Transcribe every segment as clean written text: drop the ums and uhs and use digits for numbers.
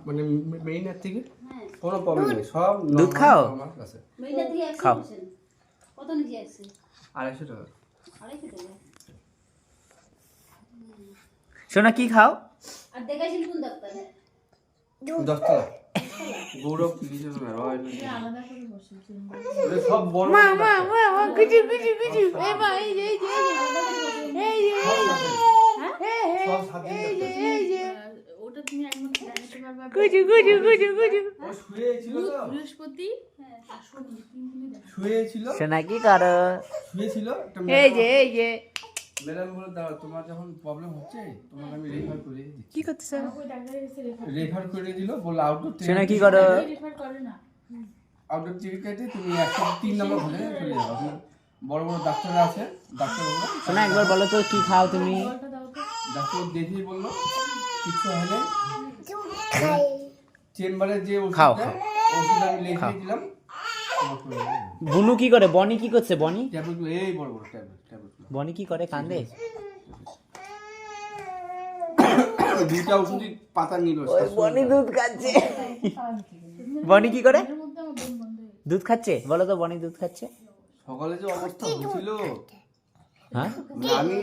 মানে মেইনের থেকে কোনো প্রবলেম নেই, সব দুধ খাও? আমার কাছে মেইনা দিয়ে খাও। কত নিয়ে আসছে 250 টাকা। 250 টাকা। সোনা কি খাও? আর দেখাইছিল কোন ডাক্তার? 10 টাকা গৌরব কিছু না রয় আলাদা করে বসেছে। সব বড় কিছু কিছু কিছু এই মা এই যে সব সাথে ওটা তুমি একদম জানাতে পারবা। কিছু কিছু কিছু কিছু ও শুয়েছিল তো, বৃহস্পতি আসুন 3 দিনে দেখা। শুয়েছিল সোনা কি করো? শুয়েছিল একটা এই যে ম্যাডাম বলে দাও তোমার যখন প্রবলেম হচ্ছে তোমাকে আমি রেফার করে দিচ্ছি। কি করতেছ? ওই ডাক্তারের কাছে রেফার করে দিল, বললো আউটডোর সোনা কি করো? রেফার করে না। আউটডোর টিকেটে তুমি 103 নম্বর ঘরে চলে যাও। ওখানে বড় বড় ডাক্তাররা আছে, ডাক্তারবাবুরা সোনা একবার বলো তো কি খাও তুমি? বলটা দাও তো। ডাক্তার দেখেই বললো কিছু হলে চেম্বারে যে খাও, ওষুধটা খাও। ওষুধ আমি লিখে দিলাম, বুনু কি করে? বনি কি করছে? বনি ট্যাবলেটগুলো এই বড় বড় ট্যাবলেটগুলো বনি কি করে? কান্দে? দুইটা ওষুধই পাতা নিল। বনি দুধ খাচ্ছে। বনি কি করে? এর মধ্যে আমার বোন বন্ধ হয়ে দুধ খাচ্ছে? বলো তো বনি দুধ খাচ্ছে? সকালে যে অবস্থা হয়েছিল, হ্যাঁ মানে আমি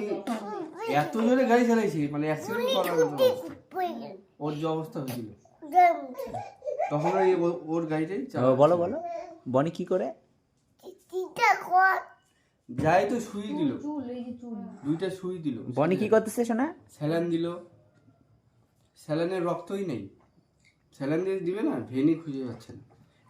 এত জোরে গাড়ি চালাইছি, মানে অ্যাক্সিডেন্ট করার মতো অবস্থা। ওর যে অবস্থা হয়েছিল তখন ওর গাড়িটাই ও, বলো বলো বনি কি করে? যাই তো সুই দিল, চুল এই যে চুল। দুইটা সুই দিল, বনি কি করতেছে সোনা? স্যালাইন দিল, স্যালাইনের রক্তই নেই, স্যালাইন দিয়ে দিবে না, ভেনই খুঁজে পাচ্ছে না।